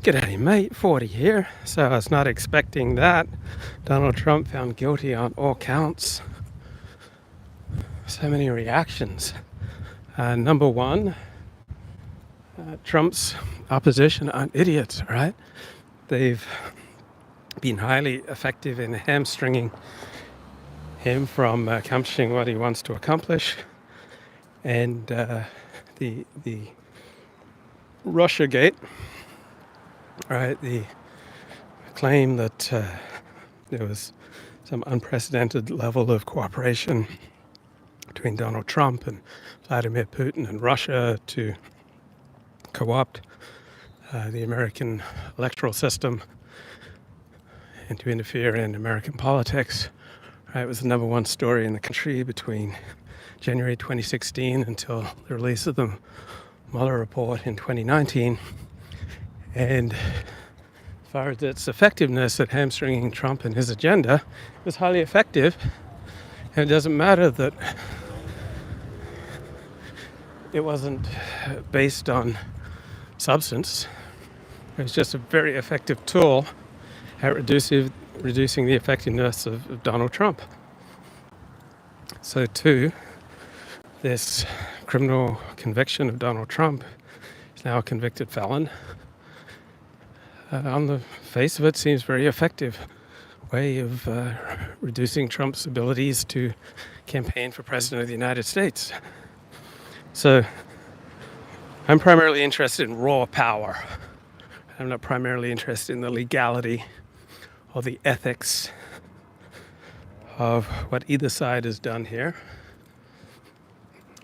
G'day mate, 40 here. So I was not expecting that. Donald Trump found guilty on all counts. So many reactions. Number one, Trump's opposition aren't idiots, right? They've been highly effective in hamstringing him from accomplishing what he wants to accomplish. And the Russiagate, right? The claim that there was some unprecedented level of cooperation between Donald Trump and Vladimir Putin and Russia to co-opt the American electoral system and to interfere in American politics. Right, it was the number one story in the country between January 2016 until the release of the Mueller report in 2019. And as far as its effectiveness at hamstringing Trump and his agenda, it was highly effective. And it doesn't matter that it wasn't based on substance. It was just a very effective tool at reducing the effectiveness of Donald Trump. So too, this criminal conviction of Donald Trump is now a convicted felon. On the face of it, seems very effective way of reducing Trump's abilities to campaign for president of the United States. So I'm primarily interested in raw power. I'm not primarily interested in the legality or the ethics of what either side has done here.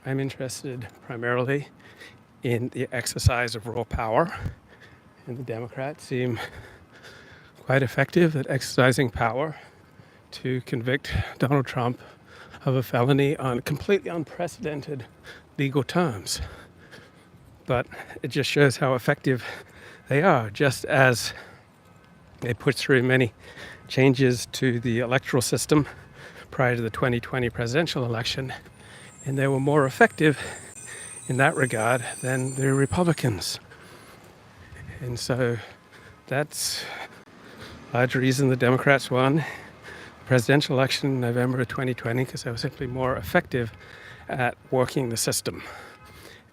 I'm interested primarily in the exercise of raw power, and the Democrats seem quite effective at exercising power to convict Donald Trump of a felony on completely unprecedented legal terms. But it just shows how effective they are, just as they put through many changes to the electoral system prior to the 2020 presidential election, and they were more effective in that regard than the Republicans. And so that's a large reason the Democrats won the presidential election in November of 2020, because they were simply more effective at working the system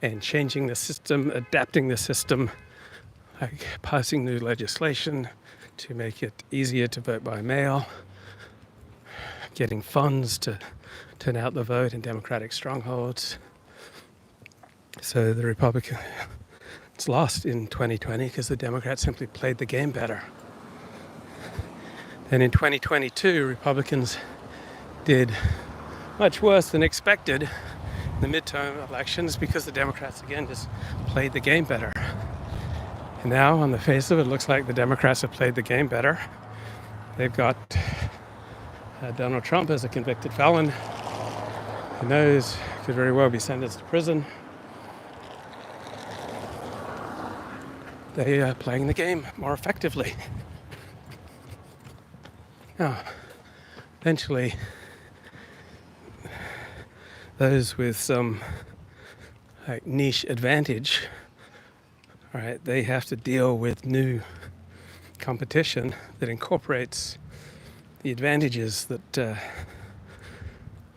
and changing the system, adapting the system, like passing new legislation to make it easier to vote by mail, getting funds to turn out the vote in Democratic strongholds. So the Republicans lost in 2020 because the Democrats simply played the game better. And in 2022, Republicans did much worse than expected in the midterm elections because the Democrats again just played the game better. And now, on the face of it, it looks like the Democrats have played the game better. They've got Donald Trump as a convicted felon. Who knows, could very well be sentenced to prison. They are playing the game more effectively. Now, eventually, those with some niche advantage, right, they have to deal with new competition that incorporates the advantages that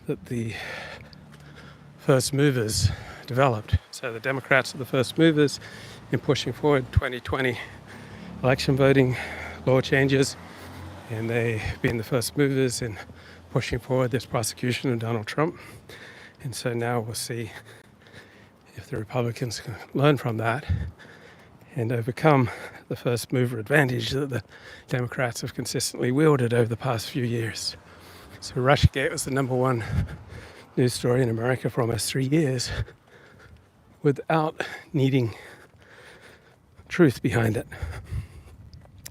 the first movers developed. So the Democrats are the first movers in pushing forward 2020 election voting law changes, and they've been the first movers in pushing forward this prosecution of Donald Trump. And so now we'll see if the Republicans can learn from that and overcome the first mover advantage that the Democrats have consistently wielded over the past few years. So Russiagate was the number one news story in America for almost 3 years without needing truth behind it.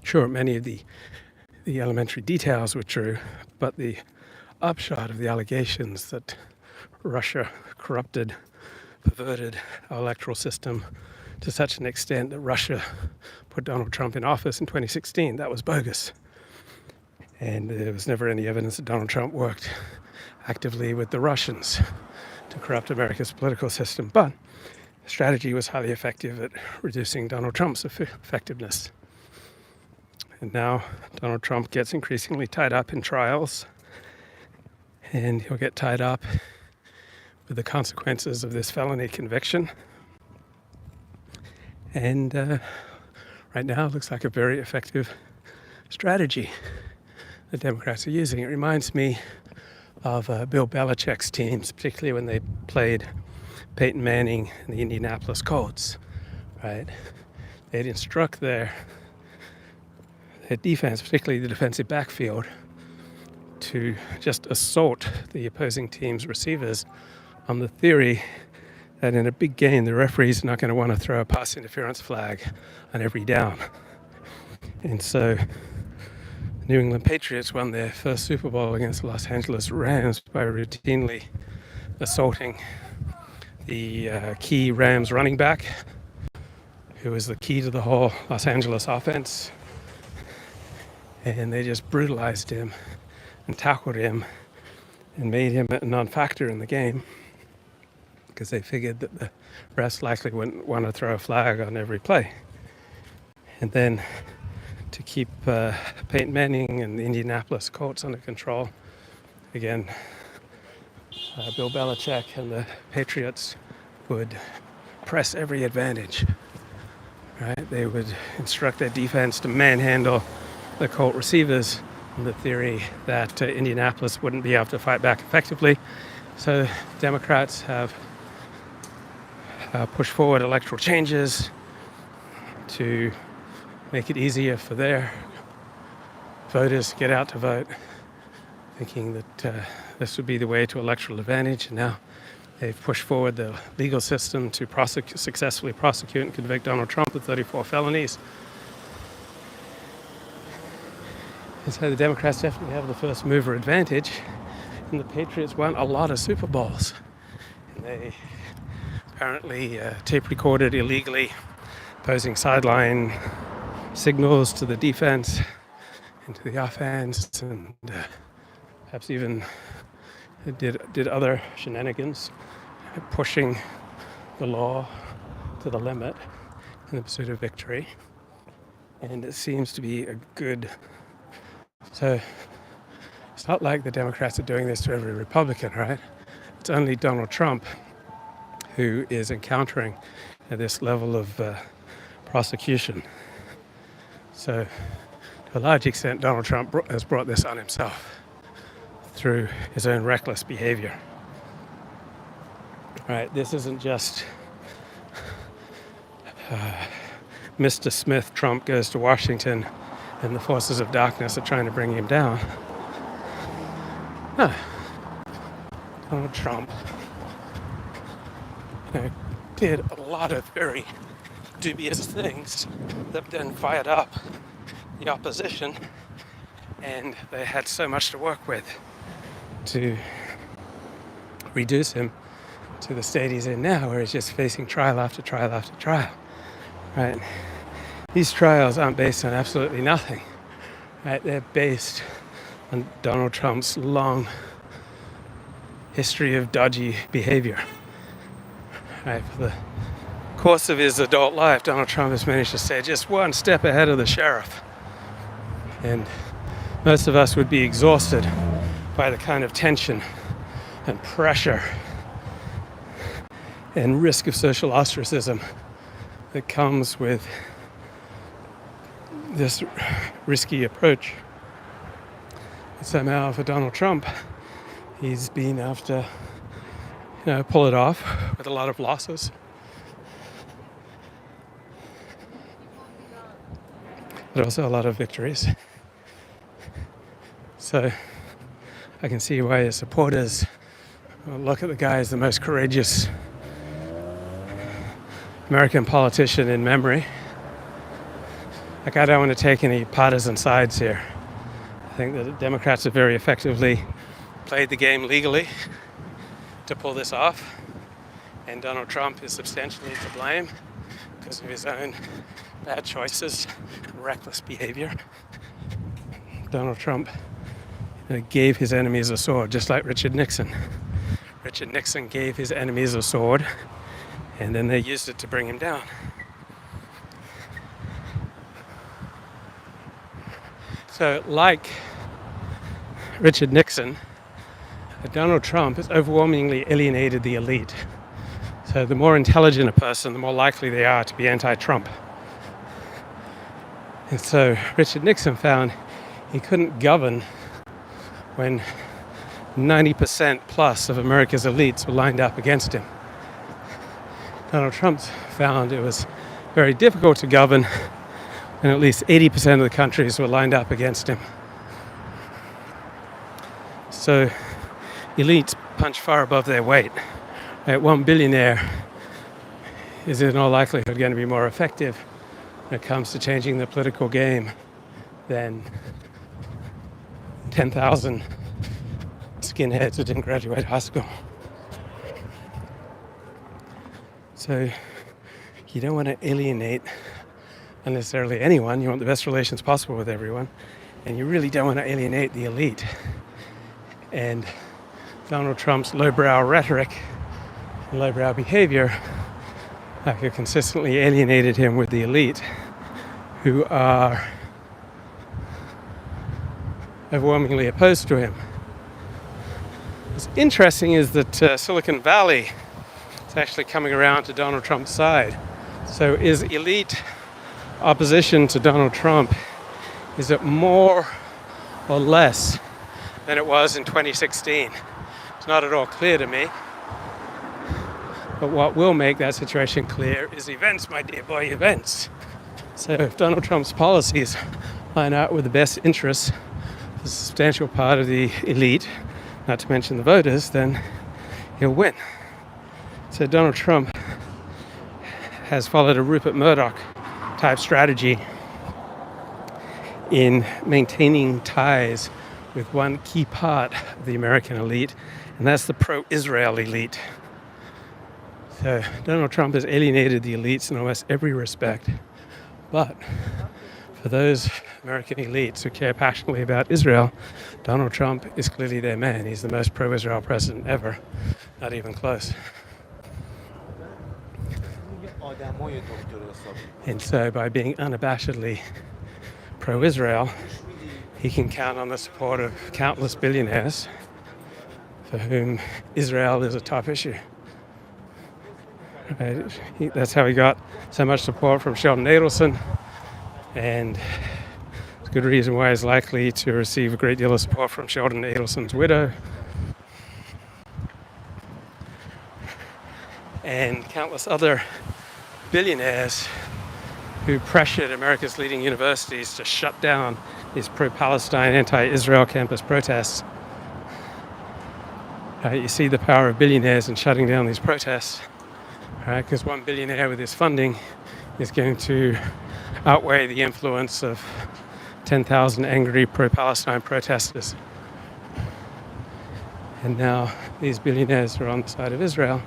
Sure, many of the elementary details were true, but the upshot of the allegations that Russia corrupted, perverted our electoral system to such an extent that Russia put Donald Trump in office in 2016, that was bogus. And there was never any evidence that Donald Trump worked actively with the Russians to corrupt America's political system. But the strategy was highly effective at reducing Donald Trump's effectiveness. And now Donald Trump gets increasingly tied up in trials, and he'll get tied up with the consequences of this felony conviction. And right now it looks like a very effective strategy the Democrats are using. It reminds me of Bill Belichick's teams, particularly when they played Peyton Manning and the Indianapolis Colts, right? They'd instruct their defense, particularly the defensive backfield, to just assault the opposing team's receivers on the theory that in a big game, the referee's not going to want to throw a pass interference flag on every down. And so New England Patriots won their first Super Bowl against the Los Angeles Rams by routinely assaulting the key Rams running back, who was the key to the whole Los Angeles offense. And they just brutalized him and tackled him and made him a non-factor in the game because they figured that the refs likely wouldn't want to throw a flag on every play. And then to keep Peyton Manning and the Indianapolis Colts under control, again, Bill Belichick and the Patriots would press every advantage, right? They would instruct their defense to manhandle the Colt receivers on the theory that Indianapolis wouldn't be able to fight back effectively. So Democrats have pushed forward electoral changes to make it easier for their voters to get out to vote, thinking that this would be the way to electoral advantage. And now they've pushed forward the legal system to successfully prosecute and convict Donald Trump with 34 felonies. And so the Democrats definitely have the first mover advantage, and the Patriots won a lot of Super Bowls. And they apparently tape recorded illegally posing sideline signals to the defense and to the offense, and perhaps even did other shenanigans, pushing the law to the limit in the pursuit of victory. And it seems to be a good... So it's not like the Democrats are doing this to every Republican, right? It's only Donald Trump who is encountering this level of prosecution. So to a large extent, Donald Trump has brought this on himself through his own reckless behavior. Right, this isn't just Mr. Smith Trump goes to Washington and the forces of darkness are trying to bring him down. No. Donald Trump did a lot of very dubious things that then fired up the opposition, and they had so much to work with to reduce him to the state he's in now, where he's just facing trial after trial after trial, right? These trials aren't based on absolutely nothing, right? They're based on Donald Trump's long history of dodgy behavior, right? For the course of his adult life, Donald Trump has managed to stay just one step ahead of the sheriff. And most of us would be exhausted by the kind of tension and pressure and risk of social ostracism that comes with this risky approach. And somehow for Donald Trump, he's been able to pull it off with a lot of losses. But also a lot of victories. So I can see why his supporters look at the guy as the most courageous American politician in memory. Like, I don't want to take any partisan sides here. I think that the Democrats have very effectively played the game legally to pull this off, and Donald Trump is substantially to blame because of his own bad choices and reckless behavior. Donald Trump gave his enemies a sword, just like Richard Nixon. Richard Nixon gave his enemies a sword, and then they used it to bring him down. So, like Richard Nixon, Donald Trump has overwhelmingly alienated the elite. So the more intelligent a person, the more likely they are to be anti-Trump. And so Richard Nixon found he couldn't govern when 90% plus of America's elites were lined up against him. Donald Trump found it was very difficult to govern when at least 80% of the countries were lined up against him. So elites punch far above their weight. One billionaire is in all likelihood going to be more effective when it comes to changing the political game than 10,000 skinheads who didn't graduate high school. So you don't want to alienate unnecessarily anyone. You want the best relations possible with everyone. And you really don't want to alienate the elite. And Donald Trump's lowbrow rhetoric and lowbrow behavior have consistently alienated him with the elite, who are overwhelmingly opposed to him. What's interesting is that Silicon Valley is actually coming around to Donald Trump's side. So is elite opposition to Donald Trump, is it more or less than it was in 2016? It's not at all clear to me. But what will make that situation clear is events, my dear boy, events. So if Donald Trump's policies line out with the best interests of a substantial part of the elite, not to mention the voters, then he'll win. So Donald Trump has followed a Rupert Murdoch type strategy in maintaining ties with one key part of the American elite, and that's the pro-Israel elite. So Donald Trump has alienated the elites in almost every respect, but for those American elites who care passionately about Israel, Donald Trump is clearly their man. He's the most pro-Israel president ever, not even close. And so by being unabashedly pro-Israel, he can count on the support of countless billionaires for whom Israel is a top issue. Right? That's how he got so much support from Sheldon Adelson, and it's a good reason why he's likely to receive a great deal of support from Sheldon Adelson's widow, and countless other billionaires who pressured America's leading universities to shut down these pro-Palestine, anti-Israel campus protests. You see the power of billionaires in shutting down these protests, right? Because one billionaire with his funding is going to outweigh the influence of 10,000 angry pro-Palestine protesters. And now these billionaires are on the side of Israel.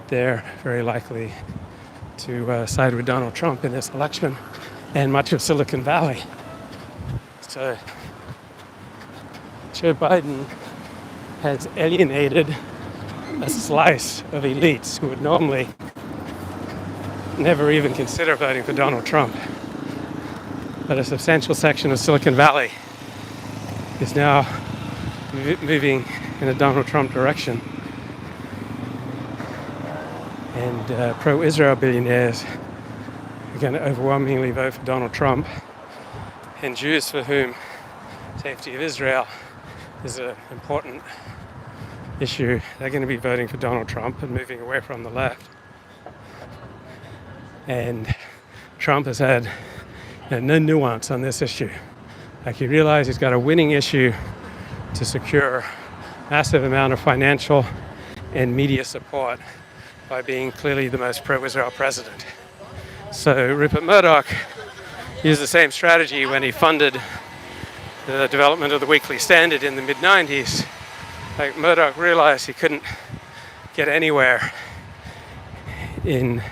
They're very likely to side with Donald Trump in this election and much of Silicon Valley. So Joe Biden has alienated a slice of elites who would normally never even consider voting for Donald Trump. But a substantial section of Silicon Valley is now moving in a Donald Trump direction. And pro-Israel billionaires are going to overwhelmingly vote for Donald Trump. And Jews for whom safety of Israel is an important issue, they're going to be voting for Donald Trump and moving away from the left. And Trump has had no nuance on this issue. Like, he realized he's got a winning issue to secure massive amount of financial and media support by being clearly the most pro-Israel president. So Rupert Murdoch used the same strategy when he funded the development of the Weekly Standard in the mid-90s. Like, Murdoch realized he couldn't get anywhere in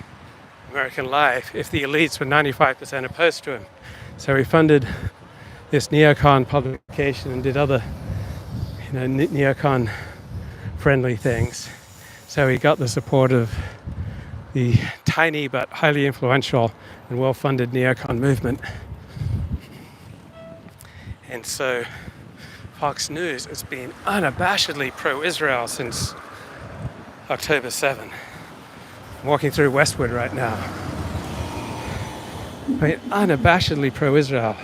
American life if the elites were 95% opposed to him. So he funded this neocon publication and did other, neocon friendly things. So he got the support of the tiny but highly influential and well-funded neocon movement. And so Fox News has been unabashedly pro-Israel since October 7. I'm walking through Westwood right now. I mean, unabashedly pro-Israel.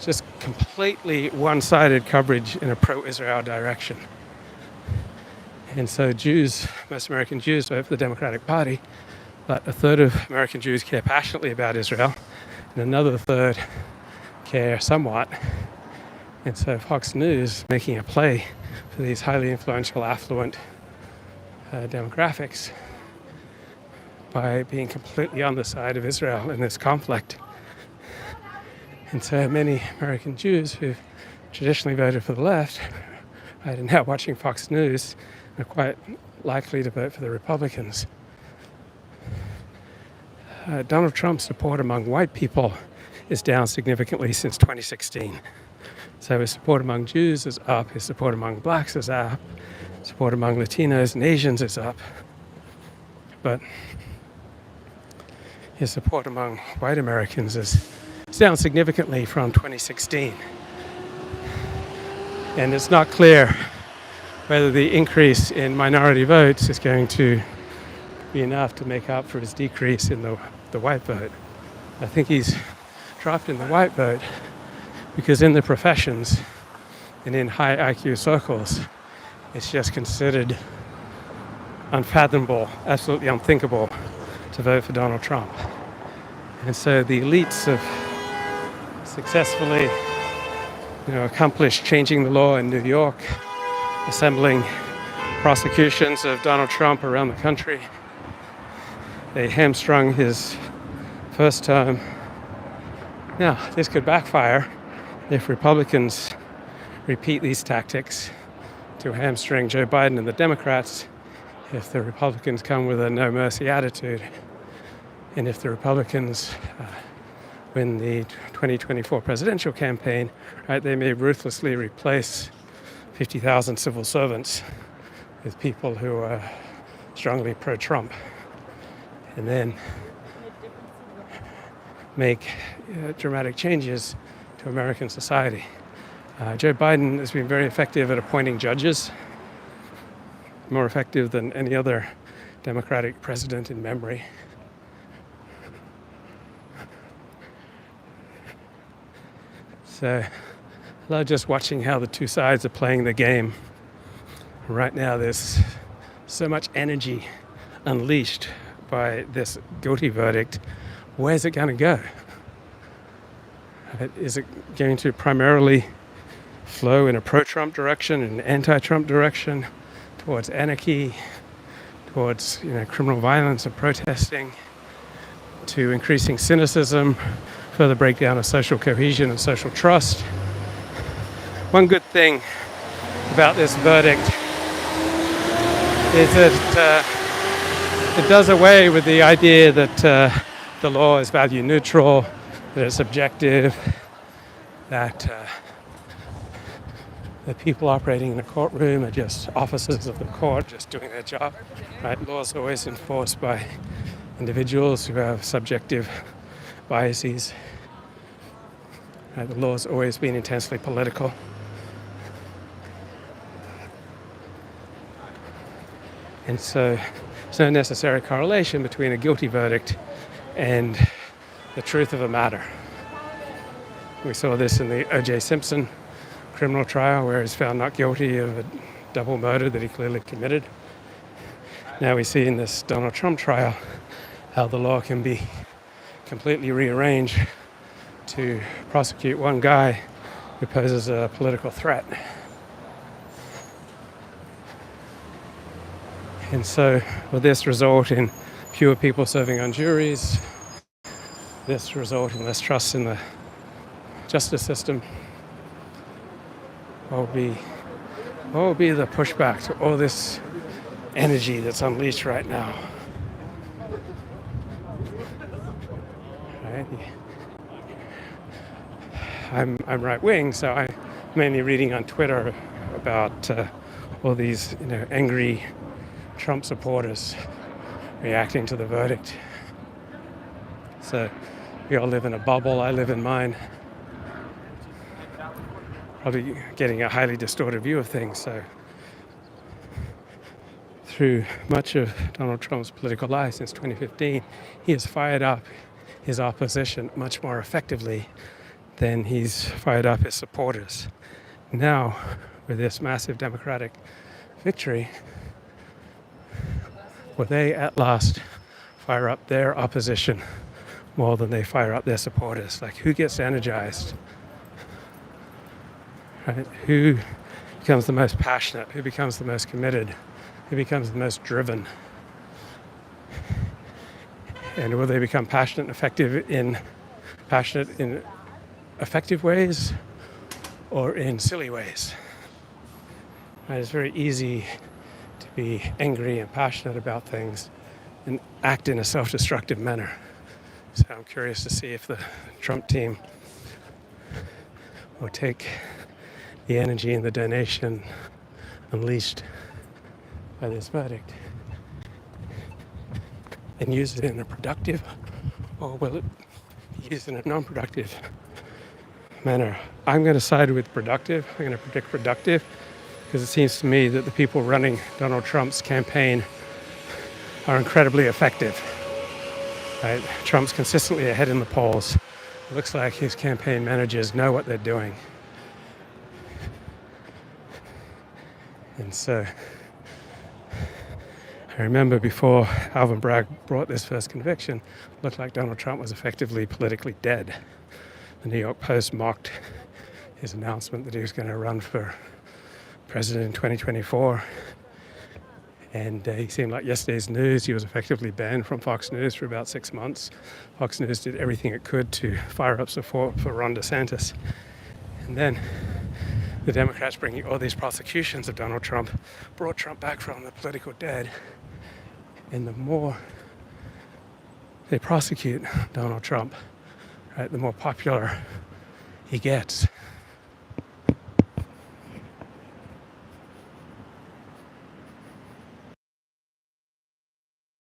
Just completely one-sided coverage in a pro-Israel direction. And so Jews, most American Jews, vote for the Democratic Party, but a third of American Jews care passionately about Israel, and another third care somewhat. And so Fox News making a play for these highly influential, affluent demographics by being completely on the side of Israel in this conflict. And so many American Jews who traditionally voted for the left are now watching Fox News are quite likely to vote for the Republicans. Donald Trump's support among white people is down significantly since 2016. So his support among Jews is up, his support among blacks is up, support among Latinos and Asians is up. But his support among white Americans is down significantly from 2016. And it's not clear whether the increase in minority votes is going to be enough to make up for his decrease in the white vote. I think he's dropped in the white vote because in the professions and in high IQ circles, it's just considered unfathomable, absolutely unthinkable to vote for Donald Trump. And so the elites have successfully accomplished changing the law in New York, assembling prosecutions of Donald Trump around the country. They hamstrung his first term. Now, this could backfire if Republicans repeat these tactics to hamstring Joe Biden and the Democrats, if the Republicans come with a no mercy attitude, and if the Republicans win the 2024 presidential campaign, right, they may ruthlessly replace 50,000 civil servants with people who are strongly pro-Trump, and then make dramatic changes to American society. Joe Biden has been very effective at appointing judges, more effective than any other Democratic president in memory. So I love just watching how the two sides are playing the game. Right now there's so much energy unleashed by this guilty verdict. Where's it going to go? Is it going to primarily flow in a pro-Trump direction, an anti-Trump direction, towards anarchy, towards criminal violence and protesting, to increasing cynicism, further breakdown of social cohesion and social trust? One good thing about this verdict is that it does away with the idea that the law is value neutral, that it's objective, that the people operating in a courtroom are just officers of the court, just doing their job. Right? Law is always enforced by individuals who have subjective biases. Right? The law has always been intensely political. And so there's no necessary correlation between a guilty verdict and the truth of a matter. We saw this in the O.J. Simpson criminal trial, where he's found not guilty of a double murder that he clearly committed. Now we see in this Donald Trump trial how the law can be completely rearranged to prosecute one guy who poses a political threat. And so will this result in fewer people serving on juries? This result in less trust in the justice system? What will be the pushback to all this energy that's unleashed right now? Right? I'm right wing, so I'm mainly reading on Twitter about all these angry Trump supporters reacting to the verdict. So we all live in a bubble. I live in mine. probably getting a highly distorted view of things. So through much of Donald Trump's political life since 2015, he has fired up his opposition much more effectively than he's fired up his supporters. Now, with this massive Democratic victory, will they at last fire up their opposition more than they fire up their supporters? Like, who gets energized? Right? Who becomes the most passionate? Who becomes the most committed? Who becomes the most driven? And will they become passionate and passionate in effective ways or in silly ways? Right? It's very easy to be angry and passionate about things and act in a self-destructive manner. So I'm curious to see if the Trump team will take the energy and the donation unleashed by this verdict and use it in a productive, or will it be used in a non-productive manner? I'm going to side with productive. I'm going to predict productive because it seems to me that the people running Donald Trump's campaign are incredibly effective. Right? Trump's consistently ahead in the polls. It looks like his campaign managers know what they're doing. And so I remember before Alvin Bragg brought this first conviction, it looked like Donald Trump was effectively politically dead. The New York Post mocked his announcement that he was going to run for president in 2024. And he seemed like yesterday's news. He was effectively banned from Fox News for about 6 months. Fox News did everything it could to fire up support for Ron DeSantis. And then the Democrats, bringing all these prosecutions of Donald Trump, brought Trump back from the political dead. And the more they prosecute Donald Trump, right, the more popular he gets.